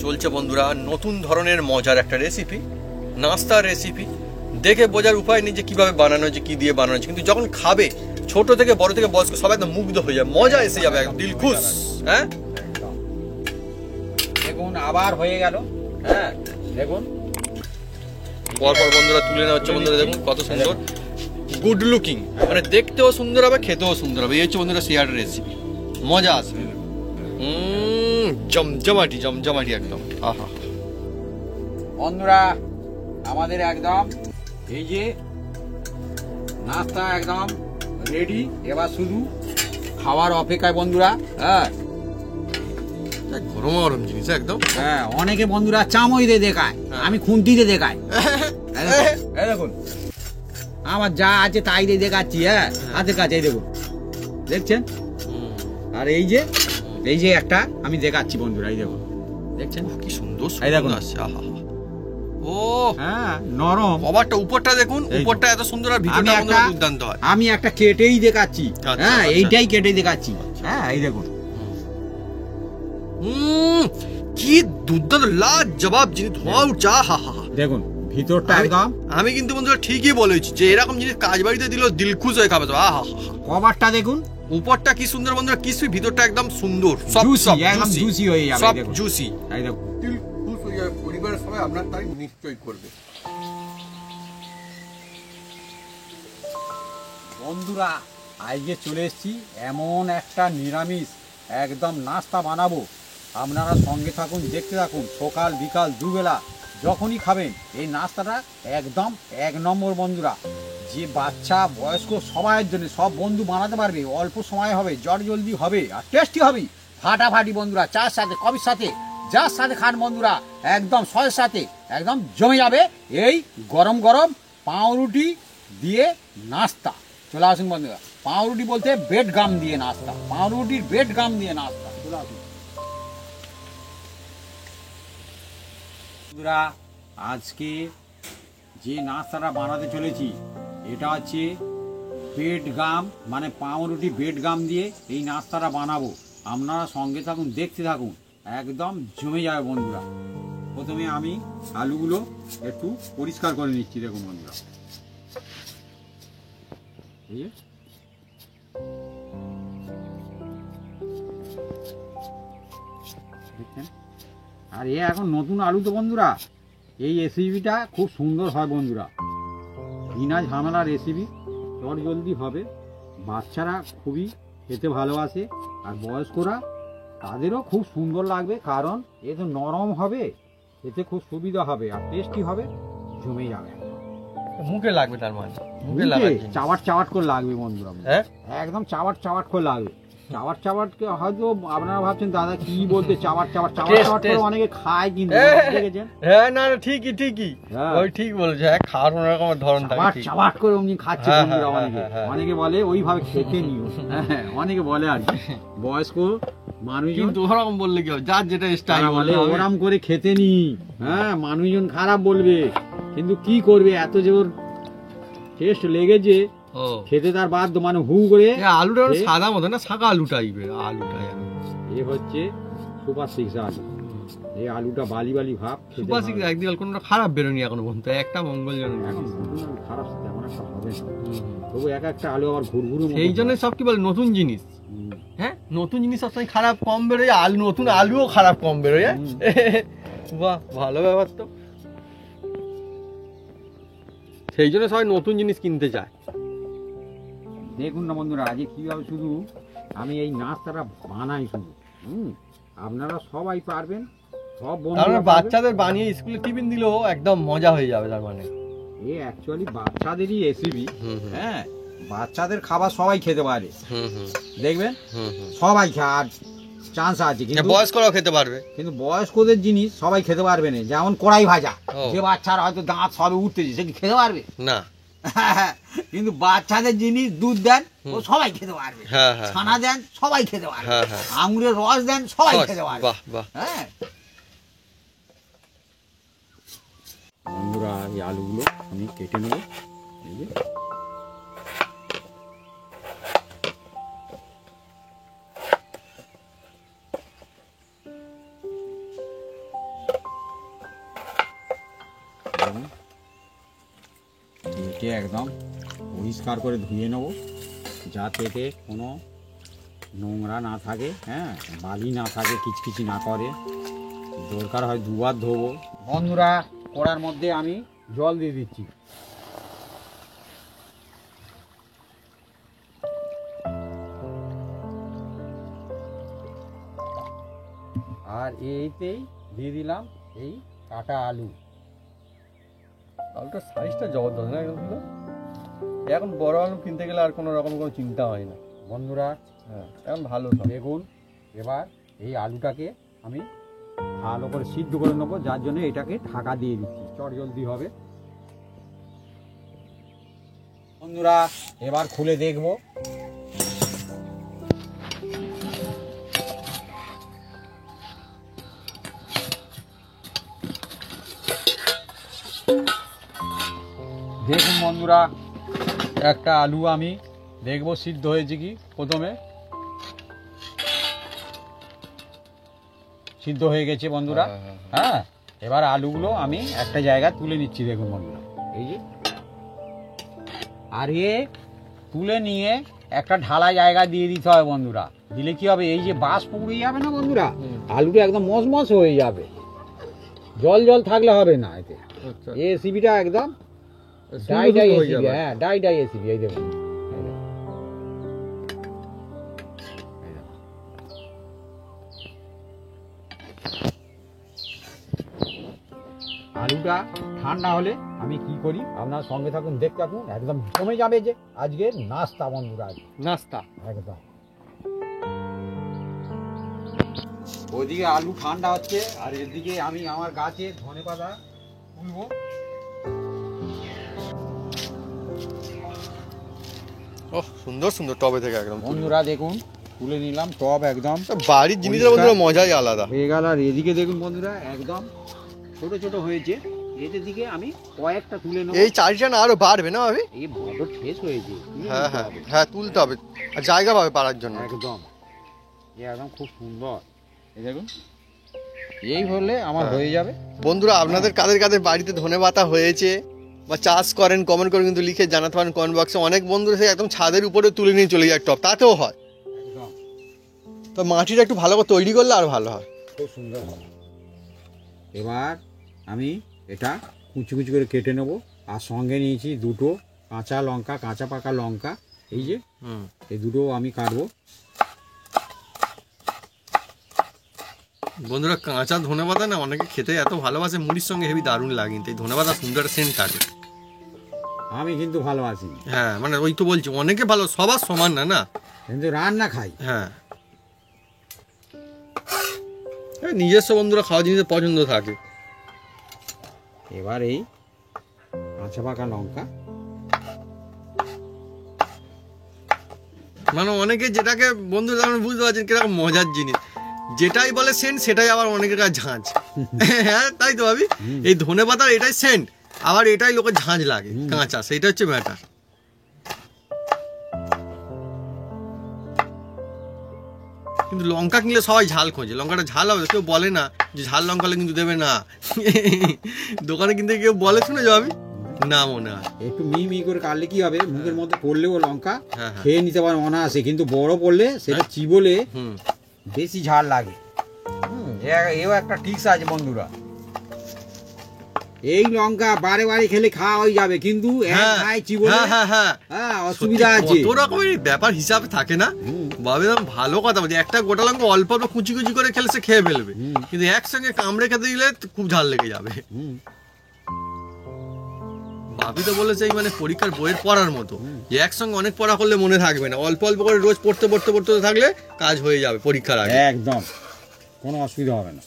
চলছে বন্ধুরা নতুন ধরনের মজার একটা রেসিপি, নাস্তার রেসিপি। দেখে বোঝার উপায় নেই যে কিভাবে বানানো হয়েছে, কি দিয়ে বানানো হয়েছে, কিন্তু যখন খাবে ছোট থেকে বড় থেকে বয়স্ক সবাই একদম মুগ্ধ হয়ে যায়, মজা এসে যাবে, একদম দিল খুশ। হ্যাঁ দেখুন আবার হয়ে গেল। হ্যাঁ দেখুন পরপর বন্ধুরা তুলে নেওয়া হচ্ছে। বন্ধুরা দেখুন কত সুন্দর, গুড লুকিং, মানে দেখতেও সুন্দর হবে, খেতেও সুন্দর হবে। এই হচ্ছে বন্ধুরা শেয়ার রেসিপি, মজা আসবে। জমজমাটি জমজমাটি একদম। আহা বন্ধুরা আমাদের একদম এই যে নাস্তা একদম রেডি, এবার শুধু খাওয়ার অপেক্ষায় বন্ধুরা। হ্যাঁ গরম গরম জিনিস একদম। হ্যাঁ অনেকে বন্ধুরা চামচ দিয়ে দেখায়, আমি খুন্তিতে দেখাই। এই দেখুন আমার যা আছে তাই দিয়ে দেখাচ্ছি। হ্যাঁ হাতের কাছে এই দেখুন, দেখছেন? আর এই যে একটা আমি দেখাচ্ছি বন্ধুরা, এই দেখুন, দেখছেন কি সুন্দর এই দেখুন আসছে। আহা ও হ্যাঁ নরম। কভারটা উপরটা দেখুন, উপরটা এত সুন্দর আর ভিতরটা বন্ধুরা দুর্দান্ত হয়। আমি একটা কেটেই দেখাচ্ছি। হ্যাঁ এইটাই কেটে দেখাচ্ছি। হ্যাঁ এই দেখুন কি দুর্দান্ত লাজবাব জিনিস, ধোঁয়া উঠছে। আহা হা দেখুন ভিতরটা একদম। আমি কিন্তু বন্ধুরা ঠিকই বলেছি যে এরকম জিনিস কাজ বাড়িতে দিলেও দিল খুশ হয়ে খাবে তো। আহা কভারটা দেখুন, উপরটা কি সুন্দর বন্ধুরা, কিছুই ভিতরটা একদম সুন্দর, একদম জুসি হয়ে যাবে। সব জুসি, এই দেখুন দিল খুশ হয়ে যাবে। পরিবারের সবাই আপনার তারিফ নিশ্চয়ই করবে। বন্ধুরা আজকে চলে এসেছি এমন একটা নিরামিষ একদম নাস্তা বানাবো, আপনারা সঙ্গে থাকুন, দেখতে থাকুন। সকাল বিকাল দুবেলা যখনই খাবেন এই নাস্তাটা একদম এক নম্বর বন্ধুরা। যে বাচ্চা বয়স্ক সবাইয়ের জন্য, সব বন্ধু বানাতে পারবে, অল্প সময় হবে, জলদি হবে আর টেস্টি হবে, ফাটাফাটি বন্ধুরা। চার সাথে কফির সাথে যার সাথে খান বন্ধুরা, একদম সয়ের সাথে একদম জমে যাবে এই গরম গরম পাউরুটি দিয়ে নাস্তা। চলে আসুন বন্ধুরা, পাউরুটি বলতে বেড গাম দিয়ে নাস্তা, পাউরুটির বেড গাম দিয়ে নাস্তা। চলে আসুন বন্ধুরা, আজকে যে নাস্তাটা বানাতে চলেছি এটা হচ্ছে বেড গাম, মানে পাউরুটি বেড গাম দিয়ে এই নাস্তাটা বানাবো। আপনারা সঙ্গে থাকুন, দেখতে থাকুন, একদম জমে যাবে বন্ধুরা। প্রথমে আমি আলুগুলো একটু পরিষ্কার করে নিচ্ছি। দেখুন বন্ধুরা, দেখছেন? আর এ এখন নতুন আলু তো বন্ধুরা, এই রেসিপিটা খুব সুন্দর হয় বন্ধুরা, বিনা ঝামেলা রেসিপি, চট জলদি হবে। বাচ্চারা খুবই খেতে ভালোবাসে আর বয়স্করা তাদেরও খুব সুন্দর লাগবে, কারণ এ তো নরম হবে, এতে খুব সুবিধা হবে আর টেস্টি হবে, জমে যাবে। মুখে লাগবে, তার মানে মুখে চাবাট চাবাট করে লাগবে বন্ধুরা। একদম চাবাট চাবাট করে লাগবে। চাবাট চাবাট হয়তো আপনারা ভাবছেন দাদা কি বলতে, চাবাট চাবাট চাবাট চাবাট করে অনেকে খায়, কিন্তু দেখেছেন? হ্যাঁ না না ঠিকই ওই ঠিক বলেছে। হ্যাঁ খাওয়ার অন্য রকমের ধরন থাকে, চাবাট চাবাট করে অমনি খাচ্ছে বন্ধুরা। অনেকে বলে ওইভাবে খেতে নিও, অনেকে বলে আর কি বয়স্ক মানুষ, কিন্তু ওরকম বললে কি হবে, যার যেটা স্টাইল বলে ওরম করে খেতে নি। হ্যাঁ মানুষজন খারাপ বলবে, কিন্তু কি করবে, এত জোর টেস্ট লেগেছে খেতে তার বাধ্য, মানে হু করে। আলুটা সাদা মতো না, শাঁকা আলু টাইপের আলুটা। এ হচ্ছে সুপার সিক্স আলু, এই আলুটা বালি বালি ভাব। সুপার সিক্স একদিন কোনটা খারাপ বেরোনি এখনো পর্যন্ত, একটা মঙ্গলজনক খারাপ তেমন একটা হবে না, তবু এক একটা আলু আবার ঘুরঘুরু। সেই জন্য সব কি বলে নতুন জিনিস। হ্যাঁ নতুন জিনিস সবসময় খারাপ কম বেরোয়, আলু নতুন আলুও খারাপ কম বেরোয়। বাহ ভালো ব্যাপার তো, সেই জন্য সবাই নতুন জিনিস কিনতে চায়। দেখুন না বন্ধুরা আজকে কিভাবে শুধু আমি এই নাস্তাটা বানাই শুধু। আপনারা সবাই পারবেন, সব বন্ধুরা বাচ্চাদের বানিয়ে স্কুলে টিফিন দিলেও একদম মজা হয়ে যাবে। তার মানে এ অ্যাকচুয়ালি বাচ্চাদেরই রেসিপি। হ্যাঁ বাচ্চাদের খাবার সবাই খেতে পারে, দেখবেন সবাই খাওয়ার চান্স আছে, কিন্তু বয়স্করাও খেতে পারবে। কিন্তু বয়স্কদের জিনিস সবাই খেতে পারবে না। যেমন কড়াই ভাজা, যে বাচ্চারা হয়তো দাঁত সবে উঠতেছে সে কি খেতে পারবে না, কিন্তু বাচ্চাদের জিনিস দুধ দেন ও সবাই খেতে পারবে, ছানা দেন সবাই খেতে পারবে, আঙুরের রস দেন সবাই খেতে পারবে। হ্যাঁ বন্ধুরা এই আলুগুলো আমি কেটে নেব। কেটে একদম পরিষ্কার করে ধুয়ে নেব, যাতে এতে কোনো নোংরা না থাকে, হ্যাঁ, বালি না থাকে, কিচকিচি না করে। দরকার হয় দুবার ধোবো। বন্ধুরা, কড়ার মধ্যে আমি জল দিয়ে দিচ্ছি। আর এইতেই দিয়ে দিলাম এই কাটা আলু। আলুটার সাইজটা জবরদস্ত না একদম ছিল। এখন বড় আলু কিনতে গেলে আর কোনো রকম কোনো চিন্তা হয় না। বন্ধুরা, হ্যাঁ, এখন ভালো সব। দেখুন, এবার এই আলুটাকে আমি ভালো করে সিদ্ধ করে নেবো, যার জন্য এটাকে ঢাকা দিয়ে দিচ্ছি, চট জলদি হবে। বন্ধুরা, এবার খুলে দেখবো। দেখুন বন্ধুরা, একটা আলু আমি দেখবো সিদ্ধ হয়েছে কি। প্রথমে সিদ্ধ হয়ে গেছে বন্ধুরা। হ্যাঁ, এবার আলুগুলো আমি একটা জায়গায় তুলে নিচ্ছি। দেখুন বন্ধুরা, এই যে, আর এ তুলে নিয়ে একটা ঢালা জায়গা দিয়ে দিতে হবে বন্ধুরা। দিলে কি হবে, এই যে বাস পুড়ে যাবে না বন্ধুরা, আলুটা একদম মচমচ হয়ে যাবে। জল জল থাকলে হবে না এতে। এই রেসিপিটা একদম ডাই ডাই রেসিপি। হ্যাঁ, ডাই ডাই রেসিপি। এই দেখুন, আলুটা ঠান্ডা হলে আমি কি করি, আপনার সঙ্গে থাকুন, দেখতে থাকুন। একদম জমে যাবে যে আজকে নাস্তা বন্ধুরা, নাস্তা একদম। ওইদিকে আলু ঠান্ডা হচ্ছে, আর এদিকে আমি আমার গাছে ধনেপাতা তুলবো। ওহ, সুন্দর সুন্দর টবে থেকে একদম বন্ধুরা দেখুন, তুলে নিলাম টব একদম। বাড়ির জিনিসের বন্ধুরা মজাই আলাদা হয়ে গেল। আর এদিকে দেখুন বন্ধুরা, একদম ছোট ছোট হয়েছে। এদের দিকে আমি কয়েকটা তুলে নেব। এই চারিটা না আরো বাড়বে না ভাবি? এই বড় শেষ হয়েছে। হ্যাঁ হ্যাঁ হ্যাঁ, তুলতে হবে, আর জায়গা পাবে পাড়ার জন্য। একদম, একদম খুব সুন্দর। এই দেখুন, এই হলে আমার হয়ে যাবে। বন্ধুরা, আপনাদের কাদের কাদের বাড়িতে ধনেপাতা হয়েছে বা চাষ করেন, কমেন্ট করে কিন্তু লিখে জানাতে পারেন কমেন্ট বক্সে। অনেক বন্ধুরা সে একদম ছাদের উপরে তুলে নিয়ে চলে যায় টব, তাতেও হয়। একদম, তো মাটিটা একটু ভালো করে তৈরি করলে আর ভালো হয়। খুব সুন্দর হবে। এবার আমি এটা কুচি কুচি করে কেটে নেব। আর সঙ্গে নিয়েছি দুটো কাঁচা লঙ্কা, কাঁচা পাকা লঙ্কা। এই যে, এই দুটো আমি কাটবো। বন্ধুরা, কাঁচা ধনেপাতা না অনেকে খেতে এত ভালোবাসে, মুড়ির সঙ্গে হেবি দারুণ লাগে। তাই ধনেপাতা সুন্দর সেন্ট থাকে। আমি কিন্তু ভালোবাসি। হ্যাঁ, মানে ওই তো বলছি, অনেকে ভালো, সবার সমান না না, কিন্তু রান্না খাই। হ্যাঁ, নিজস্ব বন্ধুরা খাওয়া জিনিসের পছন্দ থাকে। এবার এই কাঁচা পাকা লঙ্কা, মানে অনেকে যেটাকে বন্ধুরা আপনি বুঝতে পারছেন কিরকম মজার জিনিস, যেটাই বলে সেন্ট সেটাই আবার অনেকের কাছে ঝাঁঝ। হ্যাঁ, তাই তো ভাবি, এই ধনেপাতার এটাই সেন্ট, আবার এটাই লোকের ঝাঁঝ লাগে কাঁচা, সেইটা হচ্ছে ম্যাটার। কিন্তু লঙ্কা কিনলে সবাই ঝাল খোঁজে, লঙ্কাটা ঝাল হবে, কেউ বলে না যে ঝাল লঙ্কা হলে কিন্তু দেবে না। দোকানে কিনতে কেউ বলে, শুনে যাবি না, মনে হয় একটু মিহি করে কাটলে কি হবে, মুখের মধ্যে পড়লেও লঙ্কা হ্যাঁ হ্যাঁ খেয়ে নিতে পারে অনায়াসে। কিন্তু বড় পড়লে সেটা চিবোলে বেশি ঝাল লাগে। এও একটা টিক্স আছে বন্ধুরা। এই লঙ্কা বারে বারে খেলে খাওয়া হয়ে যাবে, কিন্তু অসুবিধা আছে। কত রকমের ব্যাপার হিসাবে থাকে না বাবে। ভালো কথা বলছি, একটা গোটা লঙ্কা অল্প অল্প কুচি কুচি করে খেলে সে খেয়ে ফেলবে, কিন্তু একসঙ্গে কামড়ে খেতে দিলে খুব ঝাল লেগে যাবে। ভাবি তো বলেছে এই মানে পরীক্ষার বইয়ের পড়ার মতো, যে একসঙ্গে অনেক পড়া করলে মনে থাকবে না, অল্প অল্প করে রোজ পড়তে পড়তে পড়তে থাকলে কাজ হয়ে যাবে পরীক্ষার আগে। একদম কোনো অসুবিধা হবে না।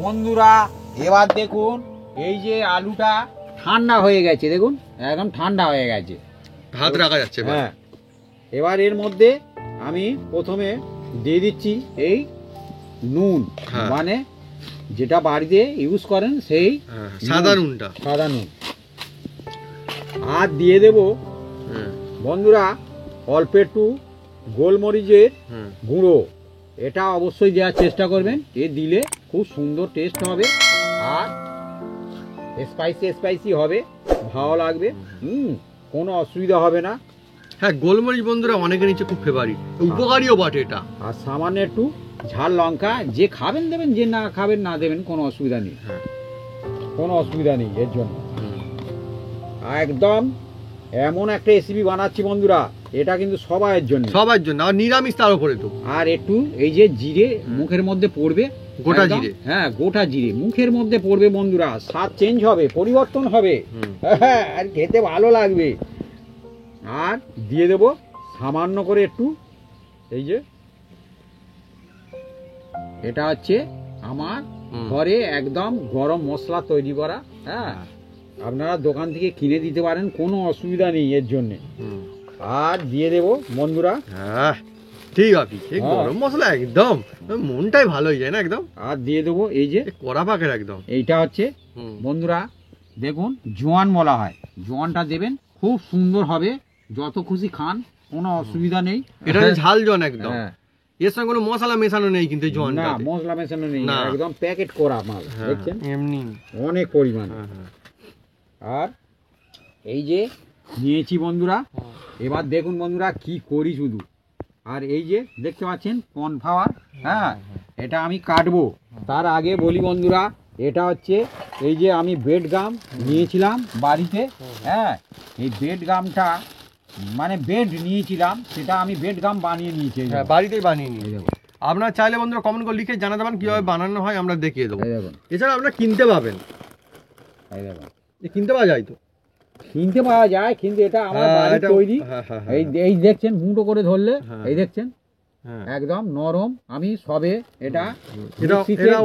বন্ধুরা, এবার দেখুন, এই যে আলুটা ঠান্ডা হয়ে গেছে, দেখুন একদম ঠান্ডা হয়ে গেছে, হাত রাখা যাচ্ছে। হ্যাঁ, এবার এর মধ্যে আমি প্রথমে দিয়ে দিচ্ছি এই নুন, মানে যেটা বাড়িতে ইউজ করেন সেই সাদা নুনটা, সাদা নুন। আর দিয়ে দেব বন্ধুরা অল্প একটু গোলমরিচের গুঁড়ো। এটা অবশ্যই দেওয়ার চেষ্টা করবেন, এ দিলে খুব সুন্দর টেস্ট হবে। আর স্পাইসি স্পাইসি হবে, ভালো লাগবে। কোনো অসুবিধা হবে না। হ্যাঁ, গোলমরিচ বন্ধুরা অনেকের নিচে খুব ফেভারিট, উপকারীও বটে এটা। আর সামান্য একটু ঝাল লঙ্কা, যে খাবেন দেবেন, যে না খাবেন না দেবেন, কোনো অসুবিধা নেই। হ্যাঁ, কোনো অসুবিধা নেই এর জন্য। একদম এমন একটা রেসিপি বানাচ্ছি বন্ধুরা, এটা কিন্তু সবার জন্য, সবার জন্য, আর নিরামিষ তার উপরে তো। আর একটু এই যে জিরে মুখের মধ্যে পড়বে, গোটা একদম, জিরে। হ্যাঁ গোটা জিরে মুখের মধ্যে পড়বে বন্ধুরা, স্বাদ চেঞ্জ হবে, পরিবর্তন হবে। হ্যাঁ, আর খেতে ভালো লাগবে। আর দিয়ে দেব সামান্য করে একটু, এই যে এটা হচ্ছে আমার ঘরে একদম গরম মশলা তৈরি করা। হ্যাঁ, আপনারা দোকান থেকে কিনে দিতে পারেন, কোনো অসুবিধা নেই এর জন্য। আর দিয়ে দেব বন্ধুরা, হ্যাঁ ঠিক আছে, ঠিক গরম মশলা একদম মনটাই ভালো হয়ে যায় না একদম। আর দিয়ে দেবো এই যে কড়া পাকের একদম, এইটা হচ্ছে বন্ধুরা দেখুন জোয়ান বলা হয়, জোয়ানটা দেবেন, খুব সুন্দর হবে, যত খুশি খান, কোনো অসুবিধা নেই। এটা ঝাল জন একদম। হ্যাঁ, এর সঙ্গে কোনো মশলা মেশানো নেই কিন্তু জোয়ান, না মশলা মেশানো নেই, না। একদম প্যাকেট করা মাল, দেখছেন এমনি অনেক পরিমাণ। আর এই যে নিয়েছি বন্ধুরা, এবার দেখুন বন্ধুরা কি করি শুধু। আর এই যে দেখতে পাচ্ছেন কর্নফ্লাওয়ার, হ্যাঁ এটা আমি কাটবো। তার আগে বলি বন্ধুরা, এটা হচ্ছে এই যে আমি বেড গাম নিয়েছিলাম বাড়িতে। হ্যাঁ, এই বেড গামটা মানে বেড নিয়েছিলাম, সেটা আমি বেড গাম বানিয়ে নিয়েছি। হ্যাঁ, বাড়িতেই বানিয়ে নিয়ে যাবো। আপনারা চাইলে বন্ধুরা কমেন্ট করে লিখে জানাতে পারেন কিভাবে বানানো হয়, আমরা দেখিয়ে দেবো। এছাড়া আপনারা কিনতে পাবেন, কিনতে পাওয়া যায় তো, কিনতে পাওয়া যায়, কিন্তু এটা আমার বাড়ির তৈরি। এই দেখছেন মুঠো করে ধরলে, এই দেখছেন একদম নরম। আমি সবে এটা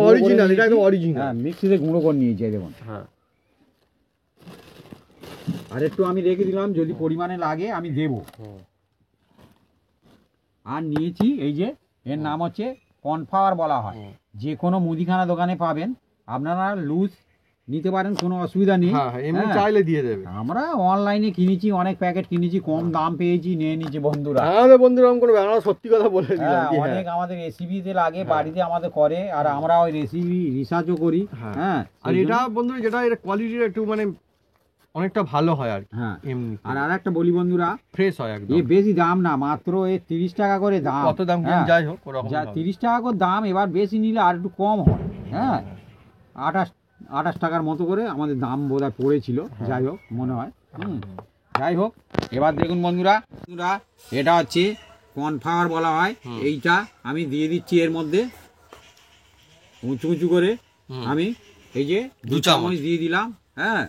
অরিজিনাল, এটা একদম অরিজিনাল। হ্যাঁ, মিক্সিতে গুঁড়ো করে নিয়েছি দেখুন। হ্যাঁ, আর একটু আমি রেখে দিলাম, যদি পরিমাণে লাগে আমি দেব। আর নিয়েছি এই যে, এর নাম হচ্ছে কর্নফ্লাওয়ার বলা হয়, যে কোনো মুদিখানা দোকানে পাবেন, আপনারা লুজ নিতে পারেন, কোনো অসুবিধা নেই। এমনি চাইলে দিয়ে দেবে। আমরা অনলাইনে কিনেছি, অনেক প্যাকেট কিনেছি, কম দাম পেয়েছি, নিয়ে নিয়েছি বন্ধুরা। আমাদের বন্ধুরা কোনো আমরা সত্যি কথা বলে দিলাম, অনেক আমাদের রেসিপিতে লাগে, বাড়িতে আমাদের করে, আর আমরা ওই রেসিপি রিসার্চও করি। হ্যাঁ, আর এটা বন্ধুরা যেটা এর কোয়ালিটিটা একটু মানে অনেকটা ভালো হয় আর। হ্যাঁ, এমনি আর একটা বলি বন্ধুরা, ফ্রেশ হয় একদম। এই বেশি দাম না, মাত্র এই 30 টাকা করে দাম। কত দাম যাই হোক, ওরকম 30 টাকা করে দাম। এবার বেশি নিলে আর একটু কম হয়। হ্যাঁ, 28 টাকার মতো করে আমাদের দাম বোধহয় পড়েছিল, যাই হোক মনে হয়। যাই হোক, এবার দেখুন বন্ধুরা, এটা হচ্ছে কর্নফ্লাওয়ার বলা হয়, এইটা আমি দিয়ে দিচ্ছি এর মধ্যে উঁচু উঁচু করে। আমি এই যে 2 চামচ দিয়ে দিলাম। হ্যাঁ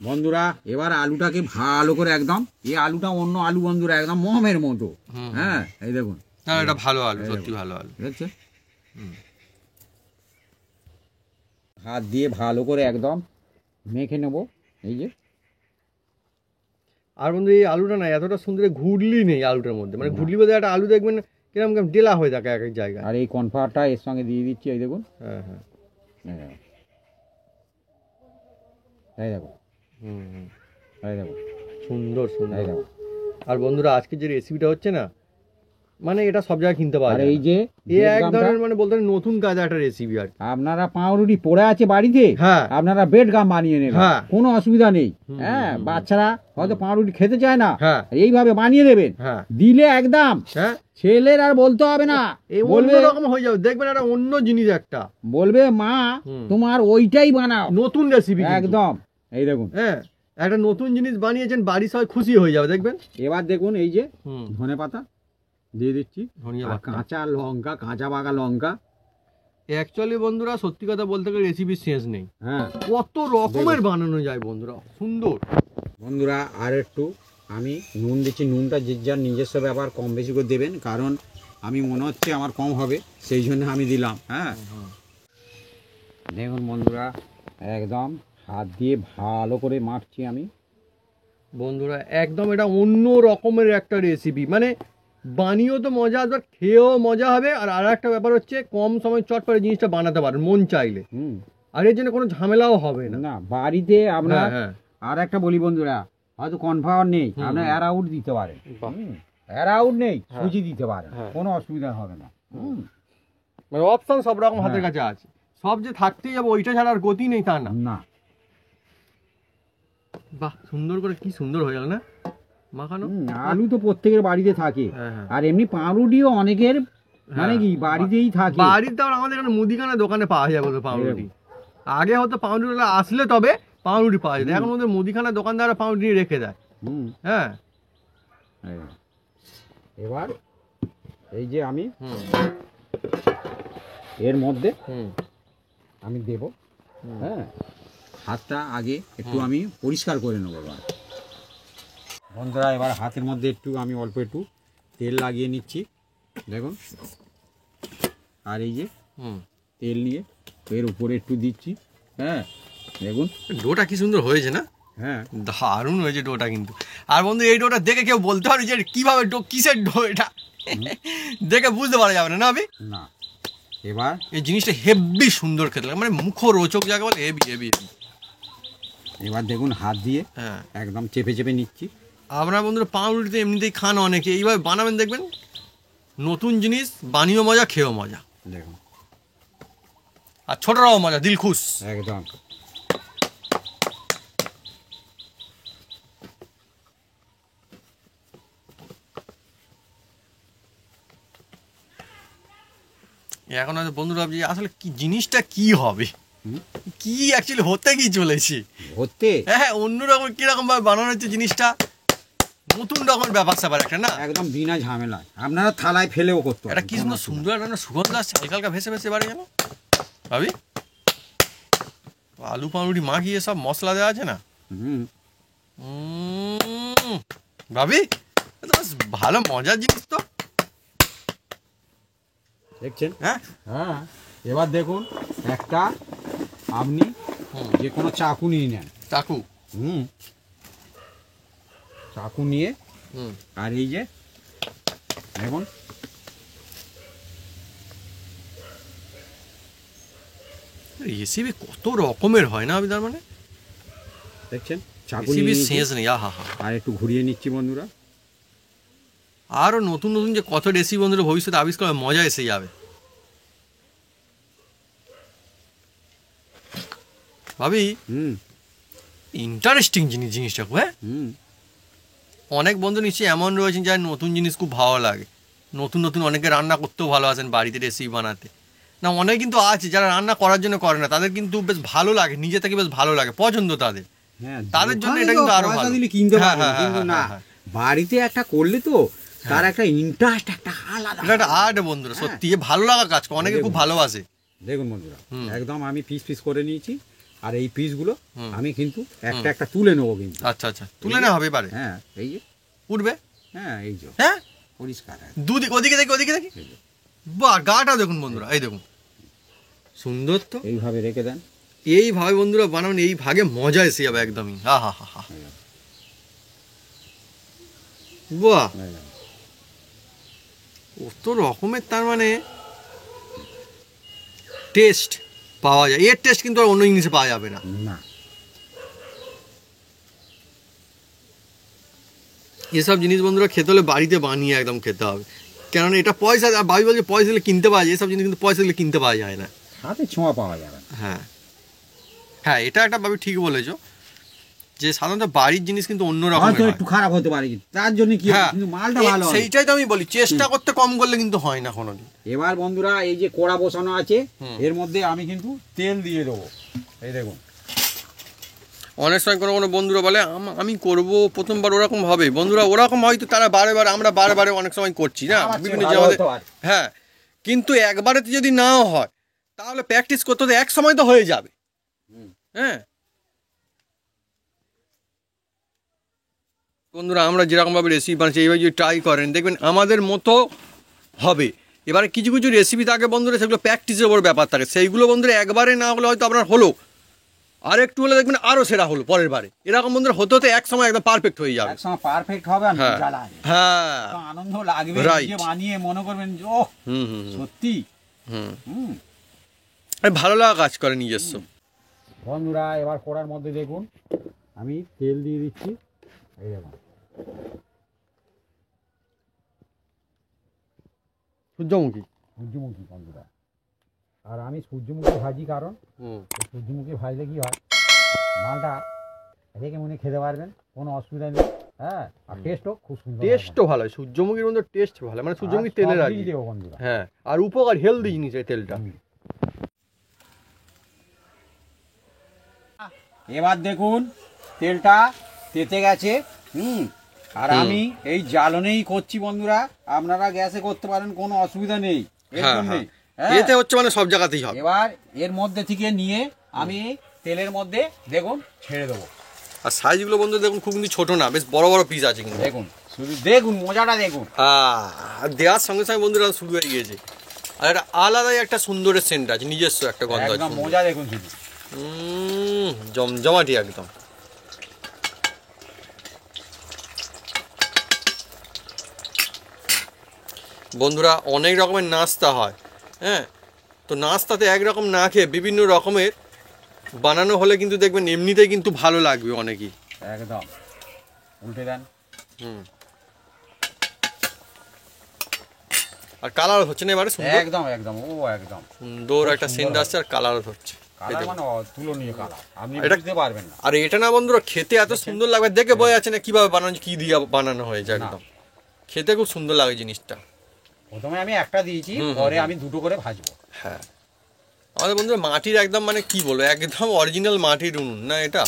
বন্ধুরা, এবার আলুটাকে ভালো করে একদম, এই আলুটা অন্য আলু বন্ধুরা, একদম মোমের মতো। হ্যাঁ, এই দেখুন, এটা ভালো আলু, সত্যি ভালো আলু, দেখছেন। হাত দিয়ে ভালো করে একদম মেখে নেব, এই যে। আর বন্ধু এই আলুটা না এতটা সুন্দর ঘুরলি নেই আলুটার মধ্যে, মানে ঘুরলি বলতে একটা আলু দেখবেন কিরকম ডেলা হয়ে থাকে এক এক জায়গায়। আর এই কর্নফ্লাওয়ারটা এর সঙ্গে দিয়ে দিচ্ছি, এই দেখুন। হ্যাঁ হ্যাঁ, এই দেখো, এই দেখো, সুন্দর সুন্দর। এই দেখো। আর বন্ধুরা আজকে যে রেসিপিটা হচ্ছে না, মানে এটা সব জায়গায় কিনতে পাওয়া যায়। এই যে এক ধরনের মানে বলতে নতুন কাজ একটা রেসিপি আর। আপনারা পাউরুটি পড়ে আছে বাড়িতে, হ্যাঁ আপনারা বেড গাম বানিয়ে নেবেন, কোনো অসুবিধা নেই। হ্যাঁ, বাচ্চারা হয়তো পাউরুটি খেতে চায় না, এইভাবে বানিয়ে দেবেন, দিলে একদম ছেলের আর বলতে হবে না, বলবে এরকম হয়ে যাবে, দেখবেন একটা অন্য জিনিস একটা বলবে, মা তোমার ওইটাই বানাও, নতুন রেসিপি একদম। এই দেখুন, হ্যাঁ একটা নতুন জিনিস বানিয়েছেন, বাড়ির সবাই খুশি হয়ে যাবে দেখবেন। এবার দেখুন এই যে ধনেপাতা দিয়ে দিচ্ছি, ধনিয়া পাতা, কাঁচা লঙ্কা, কাঁচা পাকা লঙ্কা। অ্যাকচুয়ালি বন্ধুরা সত্যি কথা বলতে গেলে রেসিপির শেষ নেই। হ্যাঁ, কত রকমের বানানো যায় বন্ধুরা, সুন্দর। বন্ধুরা আর একটু আমি নুন দিচ্ছি, নুনটা যে যার নিজস্ব ব্যাপার, কম বেশি করে দেবেন, কারণ আমি মনে হচ্ছে আমার কম হবে, সেই জন্য আমি দিলাম। হ্যাঁ, দেখুন বন্ধুরা, একদম হাত দিয়ে ভালো করে মাখছি আমি বন্ধুরা, একদম এটা অন্য রকমের একটা রেসিপি, মানে বানিয়েও তো মজা আসবে, খেয়েও মজা হবে। আর একটা ব্যাপার হচ্ছে কম সময় চটপটে জিনিসটা বানাতে পারেন মন চাইলে, আর এর জন্য কোনো ঝামেলাও হবে না বাড়িতে। আপনার আর একটা বলি বন্ধুরা, হয়তো কর্নফ্লাওয়ার নেই, আপনার অ্যারাউট দিতে পারেন, অ্যারাউট নেই সুজি দিতে পারেন, কোনো অসুবিধা হবে না। মানে অপশন সব রকম হাতের কাছে আছে, সব যে থাকতেই যাবে ওইটা ছাড়া আর গতি নেই তা না। বাহ, সুন্দর করে কি সুন্দর হয়ে গেল না মাখানো। আলু তো প্রত্যেকের বাড়িতে থাকে, হ্যাঁ। আর এমনি পাউরুটিও অনেকের মানে কি বাড়িতেই থাকে। বাড়িতে আমাদের এখানে মুদিখানা দোকানে পাওয়া যায় বলতে পাউরুটি। আগে হয়তো পাউরুটি আসলে তবে পাউরুটি পাওয়া যেত, এখন ওদের মুদিখানা দোকানদাররা পাউরুটি রেখে দেয়। হ্যাঁ, এবার এই যে আমি এর মধ্যে আমি দেব। হ্যাঁ, হাতটা আগে একটু আমি পরিষ্কার করে নেবো। এবার বন্ধুরা, এবার হাতের মধ্যে একটু আমি অল্প একটু তেল লাগিয়ে নিচ্ছি, দেখুন। আর এই যে তেল নিয়ে এর উপরে একটু দিচ্ছি। হ্যাঁ, দেখুন ডোটা কি সুন্দর হয়েছে না? হ্যাঁ, দারুণ হয়েছে ডোটা কিন্তু। আর বন্ধু, এই ডোটা দেখে কেউ বলতে পারে যে কিভাবে ডো, কিসের ডো এটা, দেখে বুঝতে পারা যাবে না না? না, এবার এই জিনিসটা হেভি সুন্দর খেতে লাগে, মানে মুখরোচক যাকে বলে, হেভি হেভি। এবার দেখুন হাত দিয়ে একদম চেপে চেপে নিচ্ছি। আপনারা বন্ধুরা পাউরুটিতে এমনিতেই খান অনেকে, এইভাবে বানাবেন দেখবেন নতুন জিনিস, বানিয়েও মজা, খেয়েও মজা, দেখুন। আর ছোটরাও মজা, দিল খুশ একদম। এখন হয়তো বন্ধুরা ভাবছি আসলে কি জিনিসটা কি হবে, কি অ্যাকচুয়ালি হতে কি চলেছে, হতে হ্যাঁ অন্যরকম কিরকম ভাবে বানানো হচ্ছে জিনিসটা, নতুন রকমের ব্যাপার স্যাপার একটা না, একদম বিনা ঝামেলা। আপনারা থালায় ফেলেও করতে এটা কি সুন্দর সুন্দর একটা সুগন্ধ আসছে, হালকা হালকা ভেসে ভেসে বাড়ি যেন ভাবি। আলু পাউরুটি মাখিয়ে সব মশলা দেওয়া আছে না, ভাবি ভালো মজার জিনিস তো, দেখছেন? হ্যাঁ হ্যাঁ, এবার দেখুন একটা আপনি যে কোনো চাকু নিয়ে নেন, চাকু, চাকু নিয়ে, আর এই যে দেখুন রেসিপি কত রকমের হয় না আমি, তার মানে দেখছেন চাকু রেসিপি নিয়ে শেষ নেই। আহা হা, আর একটু ঘুরিয়ে নিচ্ছি বন্ধুরা। আরো নতুন নতুন যে কত রেসিপি বন্ধুরা ভবিষ্যতে আবিষ্কার হবে, মজা এসে যাবে ভাবি। ইন্টারেস্টিং জিনিসটা খুব। হ্যাঁ, অনেক বন্ধু নিশ্চয়ই এমন রয়েছেন যার নতুন জিনিস খুব ভালো লাগে, নতুন নতুন অনেকে রান্না করতেও ভালোবাসেন, বাড়িতে রেসিপি বানাতে। না, অনেক কিন্তু আছে যারা রান্না করার জন্য করে না, তাদের কিন্তু বেশ ভালো লাগে, নিজে থেকে বেশ ভালো লাগে, পছন্দ তাদের, তাদের জন্য এটা কিন্তু আরো ভালো। কিনতে পারবেন, কিন্তু না বাড়িতে একটা করলে তো তার একটা ইন্টারেস্ট, একটা আলাদা, এটা একটা আর্ট বন্ধুরা, সত্যি ভালো লাগা কাজ করে, অনেকে খুব ভালোবাসে। দেখুন বন্ধুরা, একদম আমি পিস পিস করে নিয়েছি, আর এই পিসগুলো আমি কিন্তু একটা একটা তুলে নেবো কিন্তু। আচ্ছা আচ্ছা, তুলে নেওয়া হবে এবারে। হ্যাঁ, এই যে উঠবে, হ্যাঁ এই যে, হ্যাঁ পরিষ্কার, দুদিক, ওদিকে দেখি, ওদিকে দেখি, বাহ গাটা দেখুন বন্ধুরা, এই দেখুন সুন্দর তো। এইভাবে রেখে দেন, এইভাবে বন্ধুরা বানাবেন, এই ভাগে মজা এসে যাবে একদমই। হা হা হা হা, বাহ কত রকমের তার মানে টেস্ট পাওয়া যায়, এর টেস্ট কিন্তু আর অন্য জিনিসে পাওয়া যাবে না। এসব জিনিস বন্ধুরা খেতে হলে বাড়িতে বানিয়ে একদম খেতে হবে, কেননা এটা পয়সা, ভাবি বলছে পয়সা দিলে কিনতে পাওয়া যায়, এসব জিনিস কিন্তু পয়সা দিলে কিনতে পাওয়া যায় না, হাতে ছোঁয়া পাওয়া যাবে। হ্যাঁ হ্যাঁ, এটা একটা ভাবি ঠিক বলেছো, যে সাধারণত বাড়ির জিনিস কিন্তু অন্যরকম একটু খারাপ হতে পারে, তার জন্য কি কিন্তু মালটা ভালো হয়, সেইটাই তো আমি বলি, চেষ্টা করতে কম করলে কিন্তু হয় না কোনোদিন। এবার বন্ধুরা এই যে কড়া বসানো আছে, এর মধ্যে আমি কিন্তু তেল দিয়ে দেবো। এই দেখুন, অনেক সময় কোনো কোনো বন্ধুরা বলে আমি করব প্রথমবার, ওরকম হবে বন্ধুরা, ওরকম হয়তো তারা বারে বারে, আমরা বারে বারে অনেক সময় করছি না বিভিন্ন জায়গায়। হ্যাঁ, কিন্তু একবারেতে যদি নাও হয় তাহলে প্র্যাকটিস করতে হতে এক সময় তো হয়ে যাবে। হ্যাঁ বন্ধুরা, আমরা যেরকমভাবে রেসিপি বানাচ্ছি এইভাবে যদি ট্রাই করেন দেখবেন আমাদের মতো হবে। এবারে কিছু কিছু রেসিপি থাকে বন্ধুরা, সেগুলো প্র্যাকটিসের ওপর ব্যাপার থাকে, সেইগুলো বন্ধুরা একবারে না হলে হয়তো আপনার হলো, আর একটু হলে দেখবেন আরো সেরা হলো পরের বারে, এরকম বন্ধুরা হতে হতে এক সময় একদম পারফেক্ট হয়ে যাবে, এক সময় পারফেক্ট হবে, আর মজা লাগবে, হ্যাঁ আনন্দ লাগবে, নিজে বানিয়ে মনে করবেন যে ও সত্যি ভালো লাগা কাজ করে নিজস্ব। বন্ধুরা এবার কড়ার মধ্যে দেখুন আমি তেল দিয়ে দিচ্ছি, এই দেখুন সূর্যমুখী বন্ধুরা, আর আমি সূর্যমুখী ভাজি, কারণ সূর্যমুখী ভাজলে কি হয়, মালটা রেখে মনে খেতে পারবেন, কোনো অসুবিধা নেই। হ্যাঁ, আর টেস্টও খুব সুন্দর। টেস্টও ভালো হয় সূর্যমুখীর মধ্যে, টেস্ট ভালো, মানে সূর্যমুখী তেলের আগে। হ্যাঁ, আর উপকার, হেলদি জিনিস এই তেলটা। এবার দেখুন তেলটা তেতে গেছে। আর আমি এই জ্বালনেই করছি বন্ধুরা, আপনারা গ্যাসে করতে পারেন, কোনো অসুবিধা নেই। এতে হচ্ছে মানে সব জায়গাতেই হবে। এবার এর মধ্যে থেকে নিয়ে আমি তেলের মধ্যে দেখুন ছেড়ে দেবো। আর সাইজগুলো বন্ধু দেখুন, খুব কিন্তু ছোট না, বেশ বড় বড় পিস আছে কিন্তু। দেখুন, শুধু দেখুন মজাটা দেখুন। আর দেওয়ার সঙ্গে সঙ্গে বন্ধুরা শুরু হয়ে গিয়েছে। আর একটা আলাদাই একটা সুন্দরের সেন্ট আছে, নিজস্ব একটা গন্ধ আছে। মজা দেখুন শুধু, জমজমাটি একদম। বন্ধুরা, অনেক রকমের নাস্তা হয়, হ্যাঁ, তো নাস্তাতে একরকম না খেয়ে বিভিন্ন রকমের বানানো হলে কিন্তু দেখবেন এমনিতেই কিন্তু ভালো লাগবে অনেকই। একদম উল্টে দেন। আর কালার হচ্ছে না এবারে সুন্দর, একদম একদম, ও একদম সুন্দর একটা সেন্ট আসছে, আর কালার হচ্ছে মানে তুলনীয় কালার, আপনি বুঝতে পারবেন না। আর এটা না বন্ধুরা, খেতে এত সুন্দর লাগবে, দেখে বোঝা যাচ্ছে না কিভাবে বানানো, কি দিয়ে বানানো হয়েছে। একদম খেতে খুব সুন্দর লাগে জিনিসটা। প্রথমে আমি একটা দিয়েছি, পরে আমি দুটো করে ভাজবো। হ্যাঁ, আমাদের বন্ধুরা মাটির একদম মানে কি বলবো, একদম অরিজিনাল মাটির উনুন না এটা,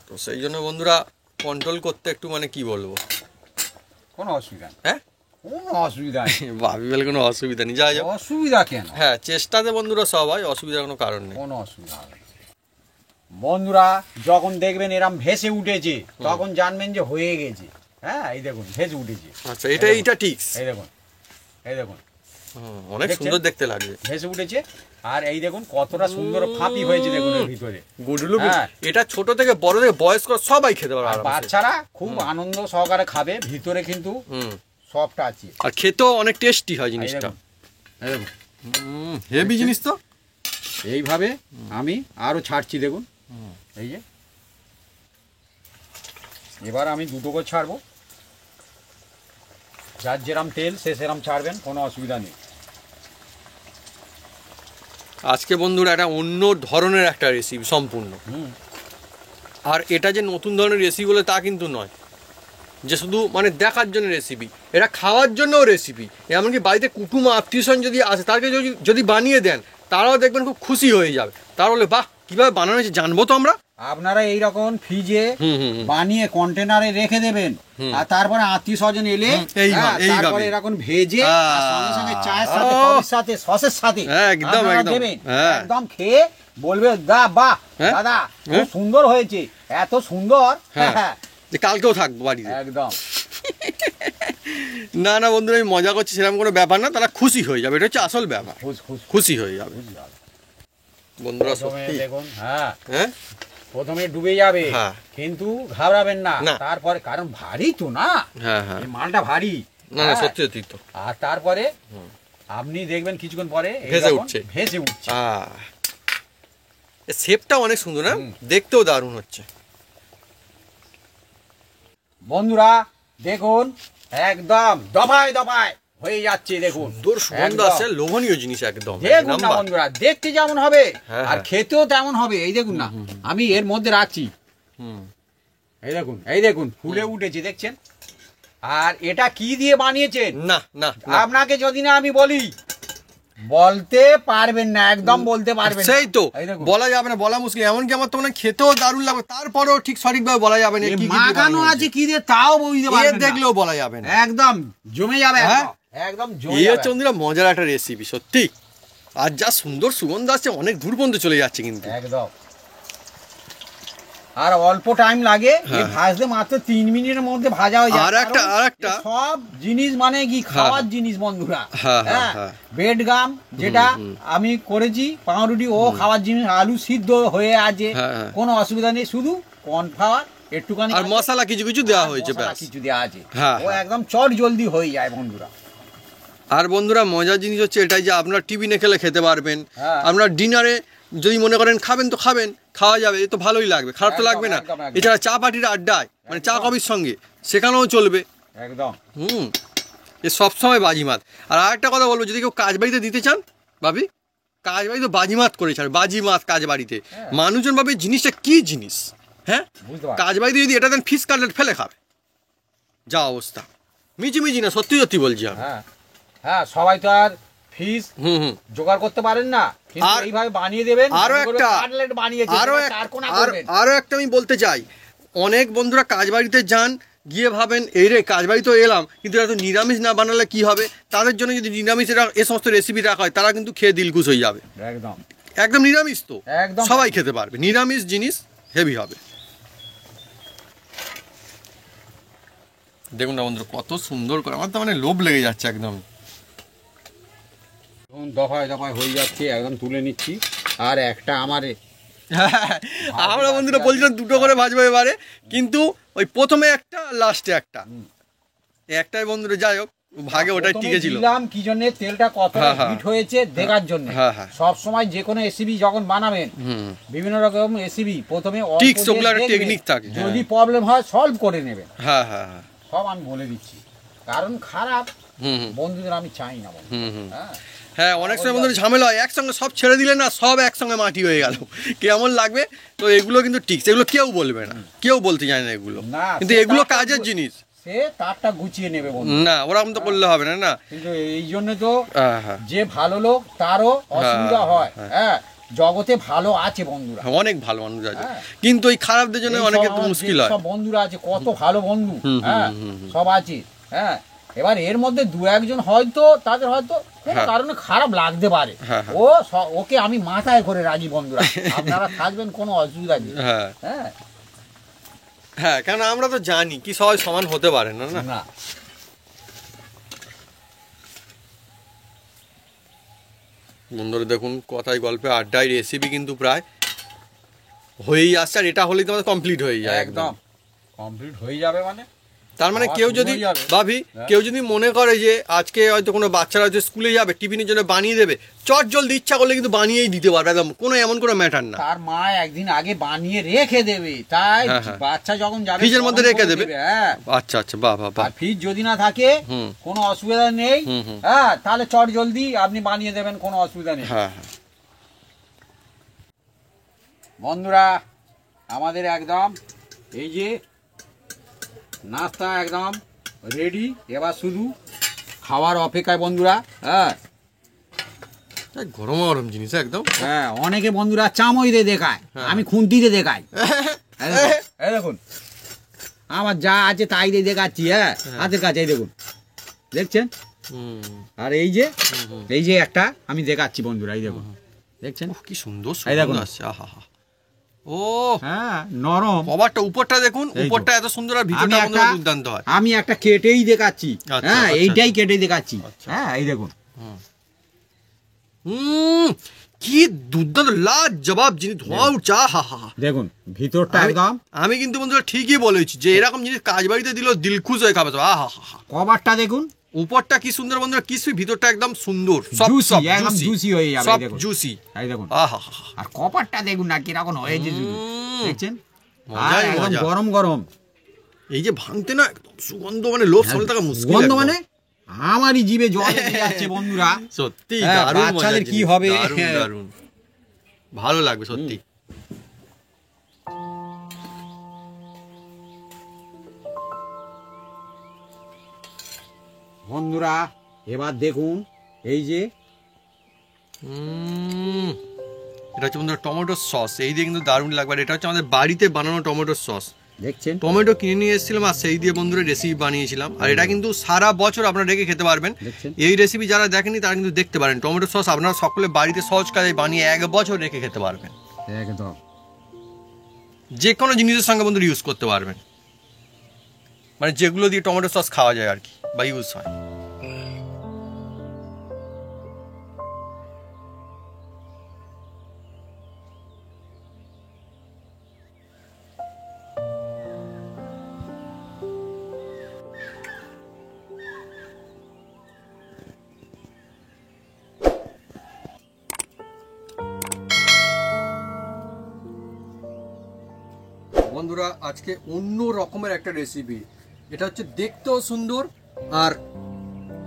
তো সেই জন্য বন্ধুরা কন্ট্রোল করতে একটু মানে কি বলবো, কোনো অসুবিধা নেই। হ্যাঁ, কোনো অসুবিধা নেই, ভাবি বলে কোনো অসুবিধা নেই, যাই হোক। অসুবিধা কেন? হ্যাঁ, চেষ্টাতে বন্ধুরা সব হয়, অসুবিধার কোনো কারণ নেই। কোনো অসুবিধা হবে না। বন্ধুরা যখন দেখবেন এরম ভেসে উঠেছে, তখন জানবেন যে হয়ে গেছে। হ্যাঁ, এই দেখুন ভেসে উঠেছে। আচ্ছা, এইটা ঠিক। এই দেখুন, এই দেখুন, অনেক সুন্দর দেখতে লাগবে, ভেসে উঠেছে। আর এই দেখুন কতটা সুন্দর ফাঁপি হয়েছে দেখুন এর ভিতরে। গুডলু, এটা ছোট থেকে বড় থেকে বয়স্ক সবাই খেতে পারবে, বাচ্চারা খুব আনন্দ সহকারে খাবে। ভিতরে কিন্তু সফট আছে, আর খেতেও অনেক টেস্টি হয় জিনিসটা। হেভি জিনিস তো। এইভাবে আমি আরো ছাড়ছি দেখুন, এই যে এবার আমি দুটো করে ছাড়বো। যার যেরাম তেল সে সেরাম ছাড়বেন, কোনো অসুবিধা নেই। আজকে বন্ধুরা একটা অন্য ধরনের একটা রেসিপি সম্পূর্ণ। আর এটা যে নতুন ধরনের রেসিপি বলে তা কিন্তু নয়, যে শুধু মানে দেখার জন্য রেসিপি, এটা খাওয়ার জন্যও রেসিপি। এমনকি বাড়িতে কুটুম আত্মীয়স্বজন যদি আসে, তাকে যদি বানিয়ে দেন, তারাও দেখবেন খুব খুশি হয়ে যাবে। তারা বলে বাহ, কিভাবে বানানো হয়েছে জানবো তো আমরা। আপনারা এইরকম ফ্রিজে বানিয়ে কন্টেনারে রেখে দেবেন, আর তারপরে আত্মীয় স্বজন এলে তারপরে এরকম ভেজে সঙ্গে সঙ্গে চায়ের সাথে, কফির সাথে, সসের সাথে একদম দেবেন। একদম খেয়ে বলবে বাহ দাদা খুব সুন্দর হয়েছে, এত সুন্দর, কালকেও থাকবো বাড়িতে। একদম না না বন্ধুরা, আমি মজা করছি সেরকম কোনো ব্যাপার না, তারা খুশি হয়ে যাবে, এটা হচ্ছে আসল ব্যাপার, খুশি হয়ে যাবে বন্ধুরা। দেখুন, হ্যাঁ, প্রথমে ডুবে যাবে, কিন্তু ঘাবড়াবেন না। তারপরে, কারণ ভারী তো না, মালটা ভারী, না সত্যি সত্যি তো। আর তারপরে আপনি দেখবেন কিছুক্ষণ পরে ভেসে উঠছে। শেপটা অনেক সুন্দর, না দেখতেও দারুণ হচ্ছে। বন্ধুরা দেখুন, একদম দফায় দফায় হয়ে যাচ্ছে, দেখুন সুন্দর সুগন্ধ আছে, লোভনীয় জিনিস একদম। দেখুন না বন্ধুরা, দেখতে যেমন হবে আর খেতেও তেমন হবে। এই দেখুন না, আমি এর মধ্যে রাখছি, এই দেখুন ফুলে উঠেছে, দেখছেন। আর এটা কি দিয়ে বানিয়েছেন? না না, আপনাকে যদি না আমি বলি, বলতে পারবেন না, একদম বলতে পারবেন না। সেই তো বলা যাবে না, বলা মুশকিল। এমনকি আমার তো মানে খেতেও দারুণ লাগবে, তারপরেও ঠিক সঠিকভাবে বলা যাবে না কি মাখানো আছে কি দিয়ে, তাও বুঝতে পারবেন না, দেখলেও বলা যাবে না। একদম জমে যাবে, একদম জমে যাবে। এই চন্দ্রা মজার একটা রেসিপি সত্যি। আর যা সুন্দর সুগন্ধ আসছে, অনেক দূর পর্যন্ত চলে যাচ্ছে কিন্তু একদম। আর অল্প টাইম লাগে, ভাজতে মাত্র 3 মিনিটের মধ্যে ভাজা হয়ে যায়। আর একটা সব জিনিস মানে কি খাওয়ার জিনিস বন্ধুরা। ব্রেড গাম যেটা আমি করেছি, পাউরুটি, ও খাওয়ার জিনিস। আলু সিদ্ধ হয়ে আছে, কোনো অসুবিধা নেই, শুধু কর্নফ্লাওয়ার একটুখানি আর মশলা কিছু কিছু দেওয়া হয়েছে, কিছু দেওয়া আছে, ও একদম চট জলদি হয়ে যায় বন্ধুরা। আর বন্ধুরা মজার জিনিস হচ্ছে এটাই যে আপনারা টিফিনে খেলে খেতে পারবেন, আপনার ডিনারে যদি মনে করেন খাবেন তো খাবেন, খাওয়া যাবে, এ তো ভালোই লাগবে, খারাপ তো লাগবে না। এছাড়া চা পার্টির আড্ডায়, মানে চা কফির সঙ্গে, সেখানেও চলবে একদম। এ সবসময় বাজিমাত। আর আরেকটা কথা বলবো, যদি কেউ কাজ বাড়িতে দিতে চান ভাবি, কাজ বাড়ি তো বাজিমাত করেছে, আর বাজিমাত কাজ বাড়িতে মানুষজন ভাবে জিনিসটা কি জিনিস। হ্যাঁ, কাজ বাড়িতে যদি এটা দেন ফিস কাটলেট ফেলে খাবে, যা অবস্থা। মিজি না, সত্যি সত্যি বলছি আমি। হ্যাঁ, সবাই তো আর ফিস জোগাড় করতে পারেন না, কিন্তু এইভাবে বানিয়ে দেবেন। আরো একটা আমি বলতে চাই, অনেক বন্ধুরা কাজ বাড়িতে যান, গিয়ে ভাবেন এই রে কাজ বাড়ি তো এলাম, কিন্তু এরা তো নিরামিষ না বানালে কি হবে। তাদের জন্য যদি নিরামিষ এ সমস্ত রেসিপি রাখা হয়, তারা কিন্তু খেয়ে দিলখুশ হয়ে যাবে। একদম নিরামিষ তো একদম সবাই খেতে পারবে, নিরামিষ জিনিস হেভি হবে। দেখুন না বন্ধুরা কত সুন্দর করে, আমার তো মানে লোভ লেগে যাচ্ছে একদম। দফায় দফায় হয়ে যাচ্ছে, একদম তুলে নিচ্ছি। আর একটা আমার আমরা বন্ধুরা বলছিলাম দুটো করে ভাজবো এবারে, কিন্তু ওই প্রথমে একটা লাস্টে একটা, একটাই বন্ধুরা যাই হোক ভাগে ওটাই টিকে ছিল। দিলাম কি জন্য, তেলটা কত হিট হয়েছে দেখার জন্য। সব সময় যে কোনো রেসিপি যখন বানাবেন, বিভিন্ন রকম রেসিপি প্রথমে টেকনিক থাকে, যদি প্রবলেম হয় সলভ করে নেবেন। হ্যাঁ, সব আমি বলে দিচ্ছি, কারণ খারাপ বন্ধুদের আমি চাই না। হ্যাঁ, অনেক সময় বন্ধুরা ঝামেলা হয়, একসঙ্গে সব ছেড়ে দিলে না, সব একসঙ্গে মাটি হয়ে গেল, কেমন লাগবে। তো এগুলো কিন্তু ঠিক, এগুলো কেউ বলবে না, কেউ বলতে জানে না এগুলো, কিন্তু এগুলো কাজের জিনিস। সে তারটা গুছিয়ে নেবে না, ওরকম তো করলে হবে না। কিন্তু এই জন্য তো যে ভালো লোক তারও অসুবিধা হয়। হ্যাঁ, জগতে ভালো আছে বন্ধুরা, অনেক ভালো মানুষ আছে, কিন্তু এই খারাপদের জন্য অনেকে তো মুশকিল হয়। সব বন্ধুরা আছে, কত ভালো বন্ধু, হ্যাঁ সব আছে। হ্যাঁ, এবার এর মধ্যে দু একজন হয়তো তাদের হয়তো কোনো কারণে খারাপ লাগতে পারে, ওকে আমি মাথায় করে রাজি বন্ধুরা, আপনারা থাকবেন, কোনো অসুবিধা নেই। হ্যাঁ, কেন আমরা তো জানি কি সবাই সমান হতে পারে না। বন্ধুরা দেখুন, কথায় গল্পে আড্ডায় রেসিপি কিন্তু প্রায় হয়েই আসছে, আর এটা হলেই তোমাদের কমপ্লিট হয়ে যায়, একদম কমপ্লিট হয়ে যাবে। মানে তার মানে কেউ যদি ভাবি, কেউ যদি মনে করে যে আজকে হয়তো কোনো বাচ্চারা হয়তো স্কুলে যাবে, টিফিনের জন্য বানিয়ে দেবে, চট জলদি ইচ্ছা করলে কিন্তু বানিয়েই দিতে পারবে, একদম কোনো এমন কোনো ম্যাটার না। তার মা একদিন আগে বানিয়ে রেখে দেবে, তাই বাচ্চা যখন যাবে ফ্রিজের মধ্যে রেখে দেবে। আচ্ছা, বাহ। ফ্রিজ যদি না থাকে কোনো অসুবিধা নেই, হ্যাঁ, তাহলে চট জলদি আপনি বানিয়ে দেবেন, কোনো অসুবিধা নেই। বন্ধুরা আমাদের একদম এই যে নাস্তা একদম রেডি, এবার শুধু খাওয়ার অপেক্ষায় বন্ধুরা। গরম গরম জিনিস একদম। অনেকে বন্ধুরা চামচ দেখায়, আমি খুন্তিতে দেখাই। দেখুন আমার যা আছে তাই দিয়ে দেখাচ্ছি। হাতের কাছে দেখুন, দেখছেন? আর এই যে একটা আমি দেখাচ্ছি বন্ধুরা, এই দেখুন, দেখছেন কি সুন্দর দেখুন। ও হ্যাঁ, নরম। কভারটা উপরটা দেখুন, উপরটা এত সুন্দর, আর ভিতরটা বন্ধুরা দুর্দান্ত হয়। আমি একটা কেটেই দেখাচ্ছি। হ্যাঁ, এইটাই কেটে দেখাচ্ছি। হ্যাঁ, এই দেখুন, কি দুর্দান্ত লাজবাব জিনিস, ধোঁয়া উঠছে। দেখুন ভিতরটা একদম। আমি কিন্তু বন্ধুরা ঠিকই বলেছি যে এরকম জিনিস কাজ বাড়িতে দিলেও দিলখুশ হয়ে খাবে। কভারটা দেখুন, উপরটা কি সুন্দর বন্ধুরা, কিছু ভিতরটা একদম সুন্দর, একদম জুসি হয়ে যাবে। দেখুন জুসি, এই দেখুন। আর কভারটা দেখুন না কিরকম হয়েছে, দেখছেন? একদম গরম গরম। এই যে ভাঙতে না সুগন্ধ, মানে লোভ সামলে থাকা মুশকিল, গন্ধ মানে আমারই জিভে জল এসে যাচ্ছে বন্ধুরা। সত্যি বাচ্চাদের কি হবে, দারুণ ভালো লাগবে সত্যি। বন্ধুরা এবার দেখুন, এই যে এটা হচ্ছে বন্ধুরা টমেটো সস, এই দিয়ে কিন্তু দারুণ লাগবে। এটা হচ্ছে আমাদের বাড়িতে বানানো টমেটো সস, দেখছেন? টমেটো কিনে নিয়ে এসেছিলাম, আর সেই দিয়ে বন্ধুরা রেসিপি বানিয়েছিলাম। আর এটা কিন্তু সারা বছর আপনারা রেখে খেতে পারবেন। এই রেসিপি যারা দেখেনি তারা কিন্তু দেখতে পারেন। টমেটো সস আপনারা সকলে বাড়িতে সহজ কাজে বানিয়ে 1 বছর রেখে খেতে পারবেন, একদম যে কোনো জিনিসের সঙ্গে বন্ধুরা ইউজ করতে পারবেন, মানে যেগুলো দিয়ে টমেটো সস খাওয়া যায় আর কি, বা ইউজ হয়। বন্ধুরা আজকে অন্য রকমের একটা রেসিপি, এটা হচ্ছে দেখতেও সুন্দর আর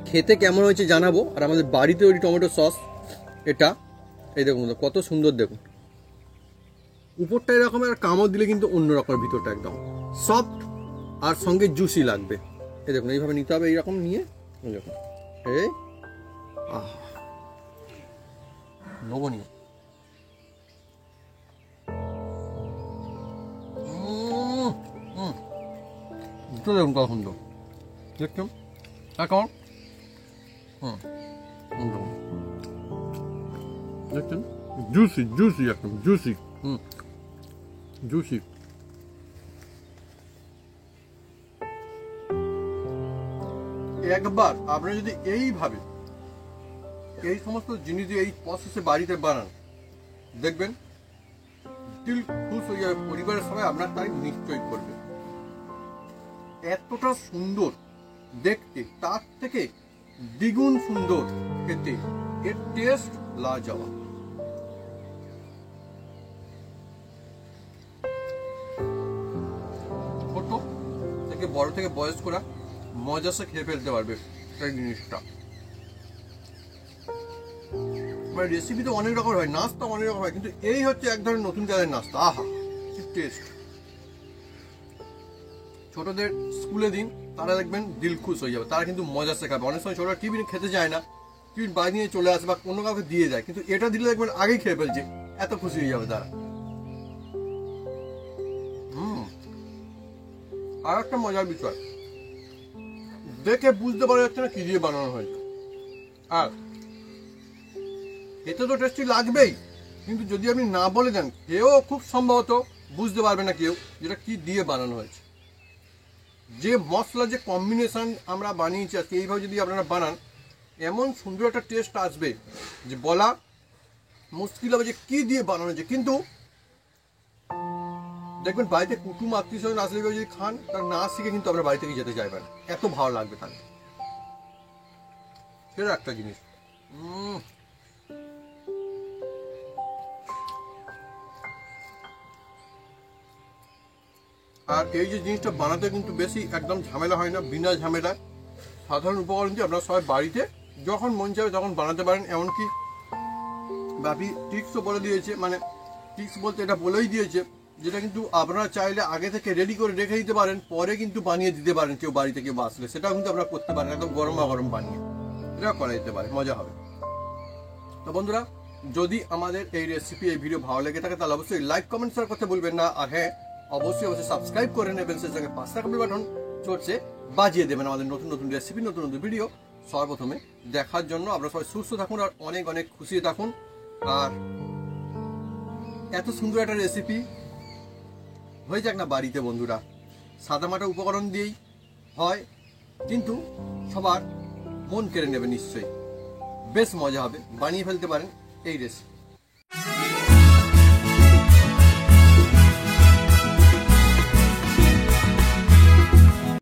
খেতে কেমন হয়েছে জানাবো। আর আমাদের বাড়িতে ওই টমেটো সস, এটা এই দেখুন কত সুন্দর, দেখুন উপরটা এরকম, আর কামড় দিলে কিন্তু অন্য রকমের, ভিতরটা একদম সফট আর সঙ্গে জুসি লাগবে। এই দেখুন এইভাবে নিতে হবে, এইরকম নিয়ে দেখুন এই লবণীয়। দেখুন কত সুন্দর দেখছেন, কেমন দেখছেন, জুসি জুসি একদম জুসি, জুসি। একবার আপনি যদি এইভাবে এই সমস্ত জিনিস দিয়ে এই প্রসেসে বাড়িতে বানান, দেখবেন দিল খুশ হয়ে যাবে, পরিবারের সবাই আপনার তাই নিশ্চয়ই করবে। এতটা সুন্দর দেখতে, তার থেকে দ্বিগুণ সুন্দর খেতে, এর টেস্ট লাজবাব। ছোট থেকে বড় থেকে বয়স্করা মজা সে খেয়ে ফেলতে পারবে এই জিনিসটা। মানে রেসিপি তো অনেক রকম হয়, নাস্তা অনেক রকম হয়, কিন্তু এই হচ্ছে এক ধরনের নতুন জায়গায় নাস্তা। আহা কি টেস্ট! ছোটদের স্কুলে দিন, তারা দেখবেন দিল খুশ হয়ে যাবে, তারা কিন্তু মজা শেখাবে। অনেক সময় ছোটরা টিফিন খেতে যায় না, টিফিন বানিয়ে চলে আসে বা অন্য কাউকে দিয়ে যায়, কিন্তু এটা দিলে দেখবেন আগেই খেয়ে ফেলছে, এত খুশি হয়ে যাবে তারা। আর একটা মজার বিষয়, দেখে বুঝতে পারা যাচ্ছে না কি দিয়ে বানানো হয়েছে, আর এতে তো টেস্টি লাগবেই, কিন্তু যদি আপনি না বলে দেন, কেউ খুব সম্ভবত বুঝতে পারবে না কেউ যেটা কি দিয়ে বানানো হয়েছে। যে মশলা, যে কম্বিনেশন আমরা বানিয়েছি আজকে, এইভাবে যদি আপনারা বানান, এমন সুন্দর একটা টেস্ট আসবে যে বলা মুশকিল হবে যে কি দিয়ে বানানো হয়েছে। কিন্তু দেখবেন বাড়িতে কুটুম আত্মীয় স্বজন আসলে যদি খান, তার না শিখে কিন্তু আপনার বাড়ি থেকে যেতে চাইবেন, এত ভালো লাগবে তাহলে। সেটা একটা জিনিস। আর এই যে জিনিসটা বানাতে কিন্তু বেশি একদম ঝামেলা হয় না, বিনা ঝামেলা সাধারণ উপকরণ দিয়ে আপনারা সবাই বাড়িতে যখন মন চাবে তখন বানাতে পারেন। এমনকি বাপি টিপসও বলে দিয়েছে, মানে টিপস বলতে এটা বলেই দিয়েছে, যেটা কিন্তু আপনারা চাইলে আগে থেকে রেডি করে রেখে দিতে পারেন, পরে কিন্তু বানিয়ে দিতে পারেন কেউ বাড়িতে কেউ আসলে, সেটাও কিন্তু আপনারা করতে পারেন একদম গরমা গরম বানিয়ে, এটাও করা যেতে পারে, মজা হবে। তো বন্ধুরা, যদি আমাদের এই রেসিপি, এই ভিডিও ভালো লেগে থাকে তাহলে অবশ্যই লাইক কমেন্ট শেয়ার করতে ভুলবেন না। আর হ্যাঁ, অবশ্যই সাবস্ক্রাইব করে নেবেন, সেই সঙ্গে পাশে থাকা বেল বাটন চলছে বাজিয়ে দেবেন আমাদের নতুন নতুন রেসিপি, নতুন নতুন ভিডিও সর্বপ্রথমে দেখার জন্য। আপনারা সবাই সুস্থ থাকুন আর অনেক অনেক খুশি থাকুন। আর এত সুন্দর একটা রেসিপি হয়ে যাক না বাড়িতে বন্ধুরা, সাদামাটা উপকরণ দিয়েই হয়, কিন্তু সবার মন কেড়ে নেবে নিশ্চয়ই, বেশ মজা হবে, বানিয়ে ফেলতে পারেন এই রেসিপি।